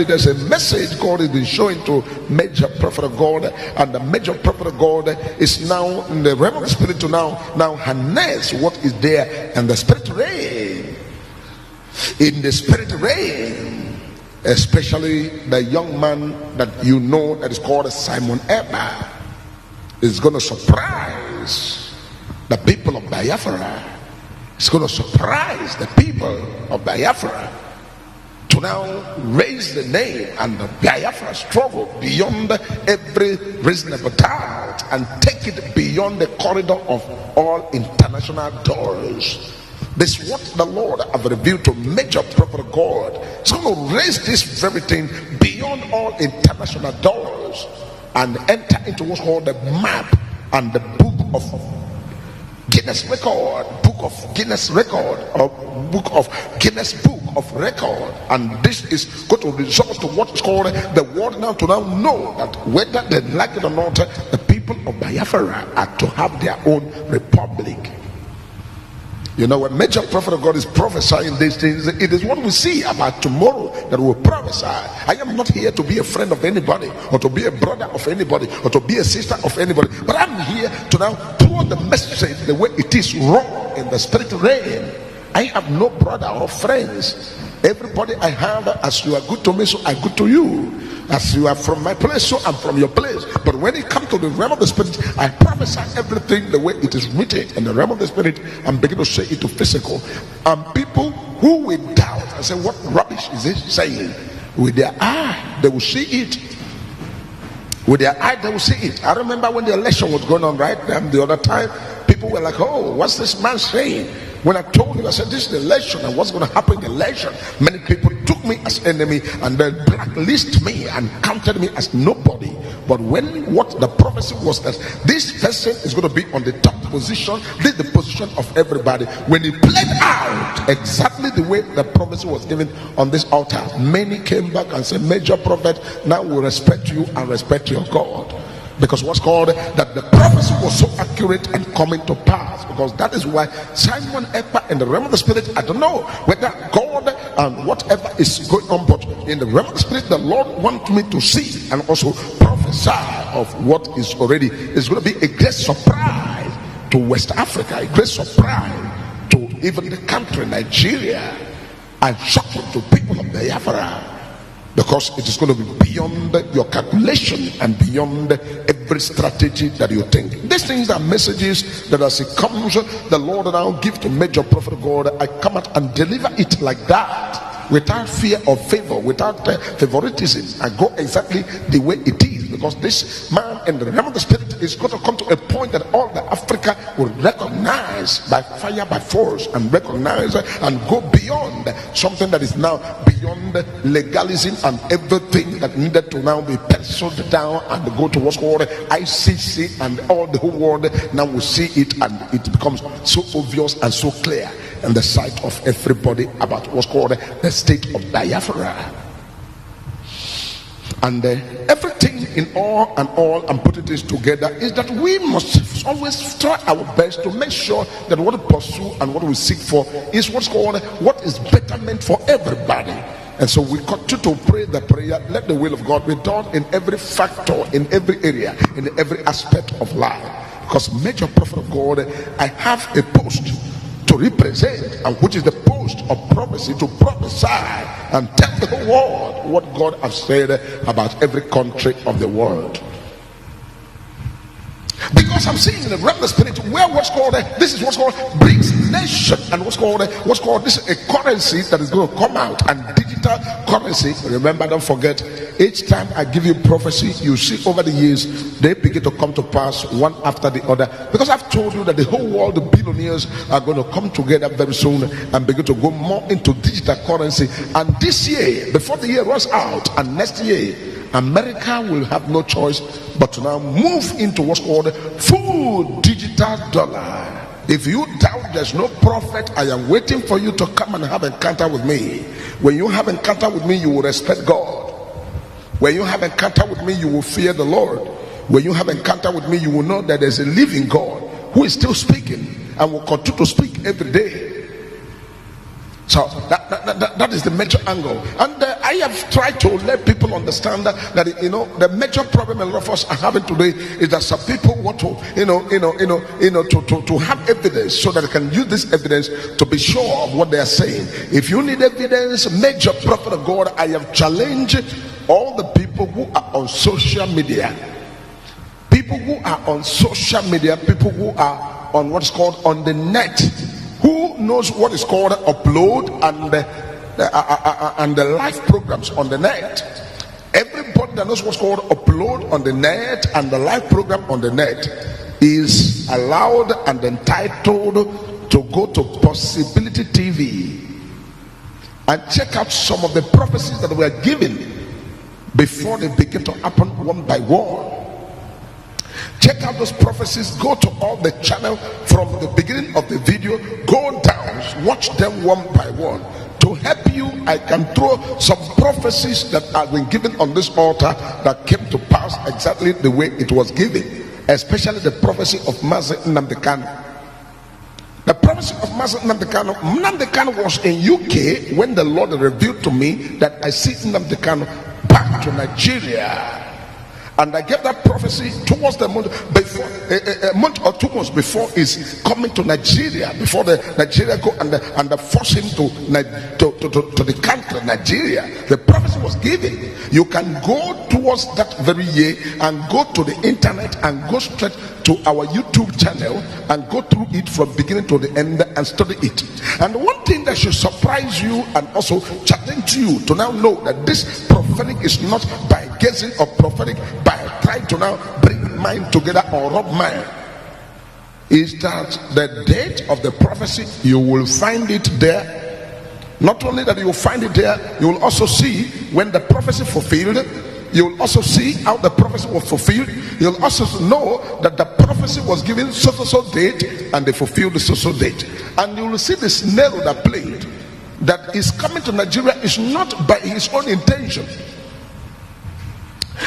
There's a message God has been showing to major prophet of God, and the major prophet of God is now in the realm of the spirit to now harness what is there, and the spirit reign. In the spirit reign, especially the young man that you know that is called Simon Ekpa is going to surprise the people of Biafra. It's going to surprise the people of Biafra to now raise the name and the Biafra struggle beyond every reasonable doubt and take it beyond the corridor of all international doors. This is what the Lord have revealed to major prophet of God. It's going to raise this very thing beyond all international doors and enter into what's called the map and the book of Guinness record, book of Guinness record, or book of Guinness book of record. And this is going to result to what is called the world now to now know that whether they like it or not, the people of Biafra are to have their own republic. You know, when major prophet of God is prophesying these things, it is what we see about tomorrow that will prophesy. I am not here to be a friend of anybody, or to be a brother of anybody, or to be a sister of anybody, but I'm here to now throw the message the way it is raw in the spirit realm. I have no brother or friends. Everybody I have, as you are good to me, so I good to you. As you are from my place, so I'm from your place. But when it comes to the realm of the spirit, I prophesy everything the way it is written in the realm of the spirit and begin to say it to physical. And people who will doubt and say, what rubbish is it saying? With their eye, they will see it. With their eye, they will see it. I remember when the election was going on, right? The other time, people were like, oh, what's this man saying? When I told you, I said, this is the election and what's going to happen in the election. Many people took me as enemy and then blacklisted me and counted me as nobody. But when what the prophecy was that this person is going to be on the top position, this is the position of everybody. When he played out exactly the way the prophecy was given on this altar, many came back and said, major prophet, now we respect you and respect your God. Because what's called that the prophecy was so accurate and coming to pass, because that is why Simon Ekpa in the realm of the spirit, I don't know whether God and whatever is going on, but in the realm of the spirit the Lord wants me to see and also prophesy of what is already is going to be a great surprise to West Africa, a great surprise to even the country Nigeria, and shocking to people of Biafra. Because it is going to be beyond your calculation and beyond every strategy that you think. These things are messages that as it comes, the Lord now give to major prophet of God. I come out and deliver it like that, without fear or favor, without favoritism. I go exactly the way it is, because this man in the realm of the spirit is going to come to a point that all the Africa will recognize by fire, by force, and recognize and go beyond something that is now beyond legalism and everything that needed to now be penciled down and go to what's called ICC, and all the whole world now will see it, and it becomes so obvious and so clear in the sight of everybody about what's called the state of Biafra. And everything in all and putting this together is that we must always try our best to make sure that what we pursue and what we seek for is what's called what is betterment for everybody. And so we continue to pray the prayer, let the will of God be done in every factor, in every area, in every aspect of life. Because major prophet of God, I have a post to represent, and which is the post of prophecy, to prophesy and tell the whole world what God has said about every country of the world. Because I'm seeing in the realm of the spirit where what's called this is what's called BRICS nation, and what's called this is a currency that is going to come out, and digital currency. Remember, don't forget, each time I give you prophecy, you see over the years they begin to come to pass one after the other, because I've told you that the whole world, the billionaires, are going to come together very soon and begin to go more into digital currency. And this year, before the year runs out, and next year, America will have no choice but to now move into what's called full digital dollar. If you doubt there's no prophet, I am waiting for you to come and have encounter with me. When you have encounter with me, you will respect God. When you have encounter with me, you will fear the Lord. When you have encounter with me, you will know that there's a living God who is still speaking and will continue to speak every day. So that is the major angle, and I have tried to let people understand that the major problem a lot of us are having today is that some people want to to have evidence so that they can use this evidence to be sure of what they are saying. If you need evidence, major prophet of God, I have challenged all the people who are on social media, people who are on social media, people who are on what's called on the net, who knows what is called upload and the live programs on the net. Everybody that knows what's called upload on the net and the live program on the net is allowed and entitled to go to Possibility TV and check out some of the prophecies that were given before they begin to happen one by one. Check out those prophecies. Go to all the channel from the beginning of the video, go down, watch them one by one. To help you, I can throw some prophecies that have been given on this altar that came to pass exactly the way it was given, especially the prophecy of Mazi Nnamdi Kanu. The prophecy of Mazi Nnamdi Kanu. Nnamdi Kanu was in UK when the Lord revealed to me that I see Nnamdi Kanu back to Nigeria. And I gave that prophecy towards the month before, a month or 2 months before is coming to Nigeria, before the Nigeria go and force him to the country Nigeria. The prophecy was given. You can go towards that very year and go to the internet and go straight to our YouTube channel and go through it from beginning to the end and study it. And one thing that should surprise you and also challenge you to now know that this prophetic is not by guessing or prophetic by trying to now bring mind together or rub mind, is that the date of the prophecy, you will find it there. Not only that you will find it there, you will also see when the prophecy fulfilled. You will also see how the prophecy was fulfilled. You'll also know that the prophecy was given so date and they fulfilled the so date. And you will see the scenario that played, that is coming to Nigeria is not by his own intention.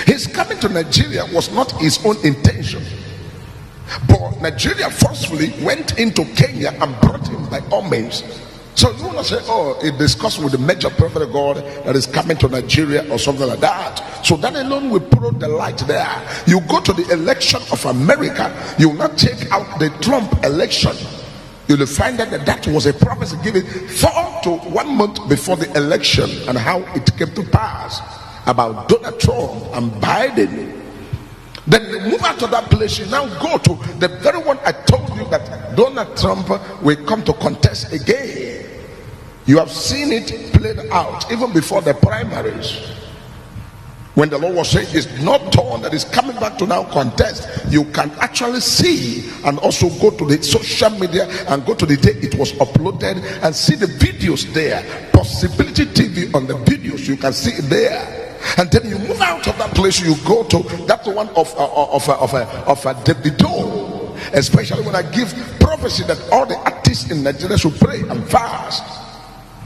His coming to Nigeria was not his own intention, but Nigeria forcefully went into Kenya and brought him by all means. So you want to say, oh, it discussed with the major prophet of God that is coming to Nigeria or something like that. So that alone will put the light there. You go to the election of America, you will not check out the Trump election. You will find out that was a prophecy given 4 to 1 month before the election, and how it came to pass about Donald Trump and Biden. Then you move out of that place, you now go to the very one I told you that Donald Trump will come to contest again. You have seen it played out even before the primaries, when the Lord was saying it's not Torn that is coming back to now contest. You can actually see and also go to the social media and go to the day it was uploaded and see the videos there. Possibility TV on the videos, you can see it there. And then you move out of that place, you go to that one of Davido, especially when I give prophecy that all the artists in Nigeria should pray and fast.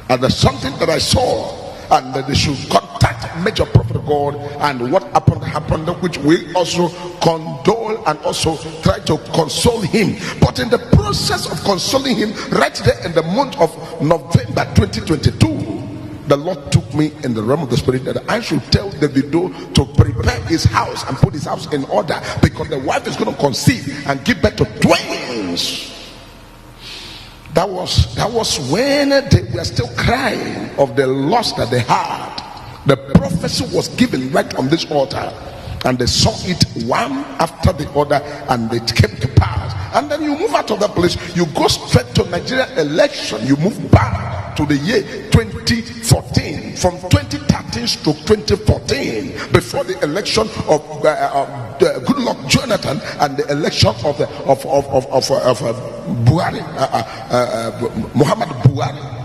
And there's something that I saw, and that they should contact major prophet of God, and what happened, which we also condole and also try to console him. But in the process of consoling him, right there in the month of November 2022, the Lord took me in the realm of the spirit that I should tell Davido to prepare his house and put his house in order, because the wife is going to conceive and give birth to twins. That was when they were still crying of the loss that they had. The prophecy was given right on this altar, and they saw it one after the other, and it came to pass. And then you move out of that place, you go straight to Nigeria election. You move back to the year 2014, from 2013 to 2014, before the election of Goodluck Jonathan and the election of Buhari, Muhammad Buhari.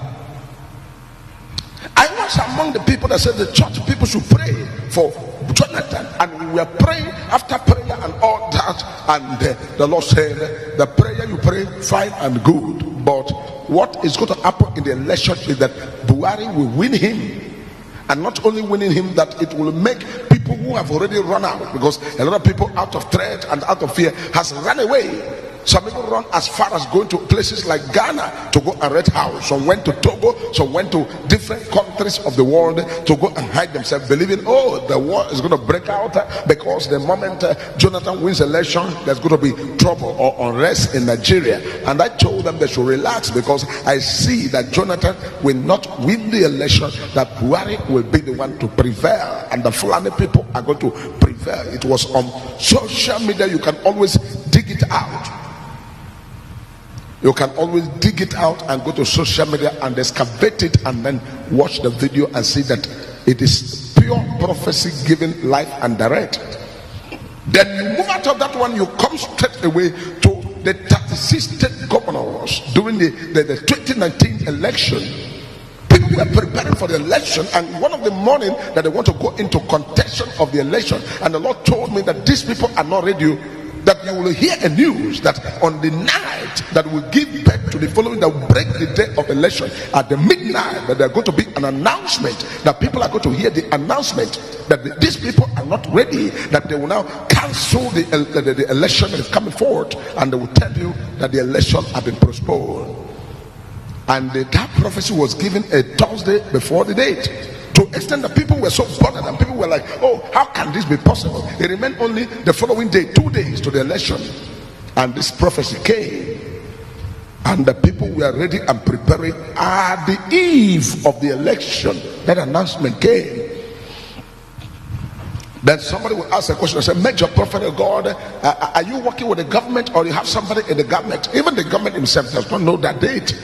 I was among the people that said the church people should pray for Jonathan, and we were praying after prayer and all that, and the Lord said, the prayer you pray, fine and good, but what is going to happen in the election is that Buhari will win him. And not only winning him, that it will make people who have already run out, because a lot of people out of threat and out of fear has run away. Some people run as far as going to places like Ghana to go and rent house. Some went to Togo, some went to different countries of the world to go and hide themselves, believing, oh, the war is going to break out because the moment Jonathan wins election, there's going to be trouble or unrest in Nigeria. And I told them they should relax, because I see that Jonathan will not win the election, that Buhari will be the one to prevail, and the Fulani people are going to prevail. It was on social media. You can always dig it out. You can always dig it out and go to social media and excavate it, and then watch the video and see that it is pure prophecy given life and direct. Then you move out of that one, you come straight away to the 36 state governors during the 2019 election. People were preparing for the election, and one of the morning that they want to go into contention of the election, and the Lord told me that these people are not ready, that you will hear a news that on the night that will give birth to the following, that will break the day of election, at the midnight, that there are going to be an announcement, that people are going to hear the announcement that these people are not ready, that they will now cancel the election that is coming forward, and they will tell you that the election has been postponed. And that prophecy was given a Thursday before the date, to extend that people were so bothered, and people were like, oh, how can this be possible? It remained only the following day, 2 days to the election, and this prophecy came, and the people were ready and preparing. At the eve of the election, that announcement came. Then somebody will ask a question and say, Major Prophet of God, are you working with the government, or you have somebody in the government? Even the government himself does not know that date.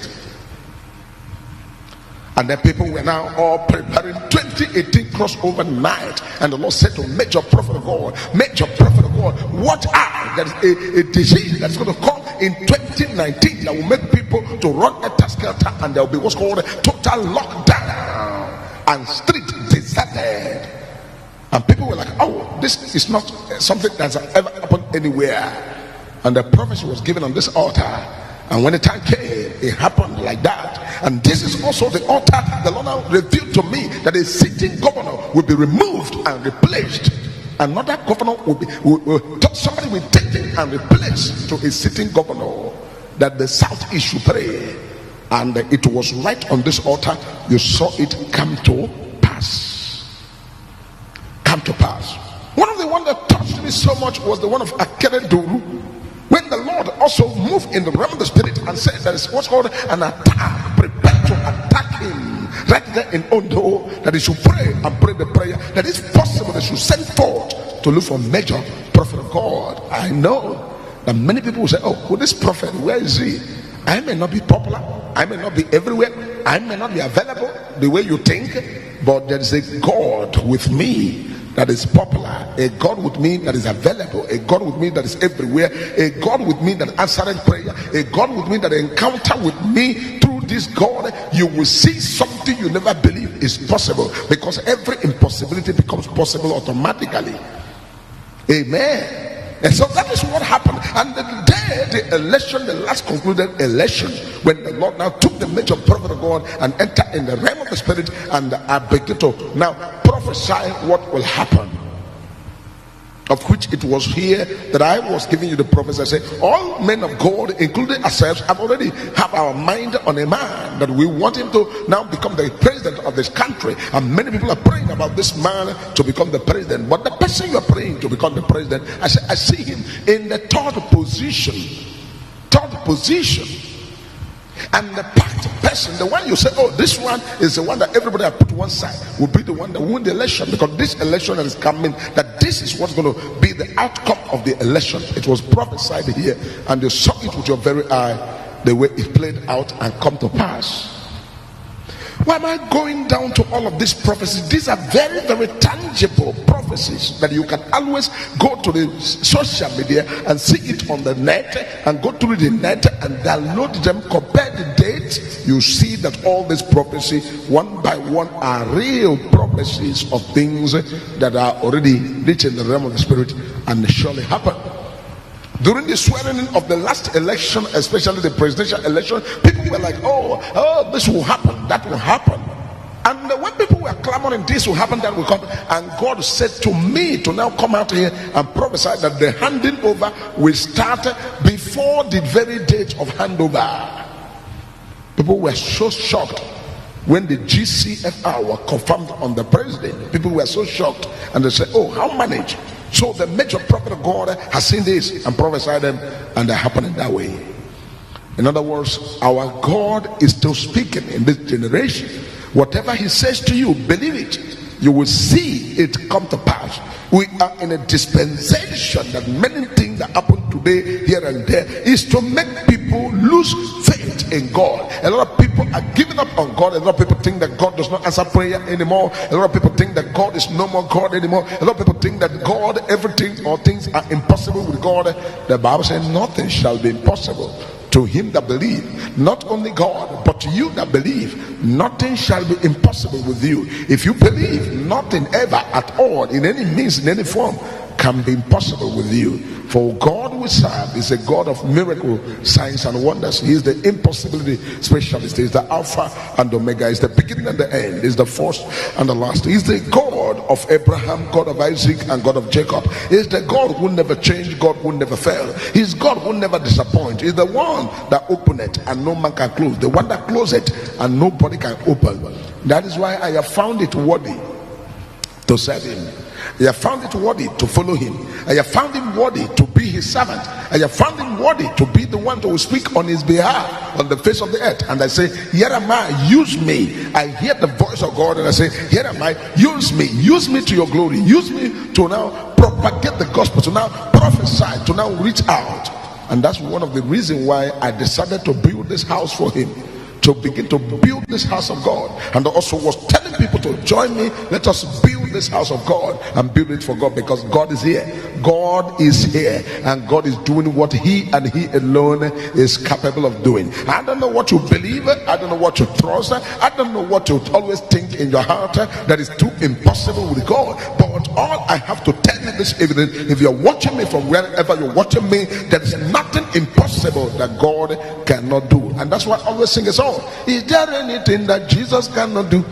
And then people were now all preparing 2018 crossover night, and the Lord said to Major Prophet of God, Major Prophet of God, watch out, there is a disease that's going to come in 2019 that will make people to run a task-skelter, and there will be what's called a total lockdown and street deserted. And people were like, oh, this is not something that's ever happened anywhere. And the prophecy was given on this altar, and when the time came, it happened like that. And this is also the altar the Lord now revealed to me, that a sitting governor will be removed and replaced. Another governor somebody will take it and replace to a sitting governor, that the Southeast should pray. And it was right on this altar you saw it come to pass. Come to pass. One of the ones that touched me so much was the one of Akeredolu, when the Lord also moved in the realm of the spirit and said there is what's called an attack, prepare to attack him right there in Ondo, that he should pray and pray the prayer that is possible, they should send forth to look for Major Prophet of God. I know that many people will say, oh, well, this prophet, where is he? I may not be popular, I may not be everywhere, I may not be available the way you think, but there is a God with me that is popular, a God with me that is available, a God with me that is everywhere, a God with me that answers prayer, a God with me that encounter with me. Through this God, you will see something you never believe is possible, because every impossibility becomes possible automatically. Amen. And so that is what happened. And the day the election, the last concluded election, when the Lord now took the Major Prophet of God and entered in the realm of the spirit, and I began to now prophesy what will happen, of which it was here that I was giving you the prophecy. I said, all men of God, including ourselves, have already have our mind on a man, that we want him to now become the president of this country. And many people are praying about this man to become the president. But the person you are praying to become the president, I see him in the third position. And the packed person, the one you say, oh, this one is the one that everybody have put to one side, will be the one that won the election, because this election that is coming, that this is what's going to be the outcome of the election. It was prophesied here, and you saw it with your very eye, the way it played out and come to pass. Why am I going down to all of these prophecies? These are very, very tangible prophecies that you can always go to the social media and see it on the net, and go through the net and download them, compare the dates. You see that all these prophecies, one by one, are real prophecies of things that are already reaching the realm of the spirit and surely happen. During the swearing in of the last election, especially the presidential election, people were like, oh, this will happen, that will happen. And when people were clamoring, this will happen, that will come, and God said to me to now come out here and prophesy that the handing over will start before the very date of handover. People were so shocked when the GCFR were confirmed on the president. People were so shocked, and they said, oh, how managed? So the major prophet of God has seen this and prophesied them, and they're happening that way. In other words, our God is still speaking in this generation. Whatever he says to you, believe it. You will see it come to pass. We are in a dispensation that many things that happen today, here and there, is to make people lose faith in God. A lot of people are giving up on God. A lot of people think that God does not answer prayer anymore. A lot of people think that God is no more God anymore. A lot of people think that God, everything or things are impossible with God. The Bible says nothing shall be impossible to him that believe. Not only God, but to you that believe, nothing shall be impossible with you. If you believe, nothing ever at all, in any means, in any form, can be impossible with you. For God we serve is a God of miracle, signs and wonders. He is the impossibility specialist. He is the Alpha and Omega. He is the beginning and the end. He is the first and the last. He is the God of Abraham, God of Isaac, and God of Jacob. He is the God who never changed, God who never fail. He is God who never disappoint. He is the one that opened it and no man can close, the one that closed it and nobody can open. That is why I have found it worthy to serve him. I have found it worthy to follow him. I have found him worthy to be his servant. I have found him worthy to be the one to speak on his behalf on the face of the earth. And I say, here am I, use me. I hear the voice of God and I say, here am I, use me to your glory. Use me to now propagate the gospel, to now prophesy, to now reach out. And that's one of the reasons why I decided to build this house for him, to begin to build this house of God. And I also was telling people to join me. Let us build this house of God and build it for God, because God is here. God is here, and God is doing what he and he alone is capable of doing. I don't know what you believe, I don't know what you trust, I don't know what you always think in your heart that is too impossible with God. But all I have to tell you this evening, if you're watching me from wherever you're watching me, there is nothing impossible that God cannot do. And that's why I always sing a song. Is there anything that Jesus cannot do?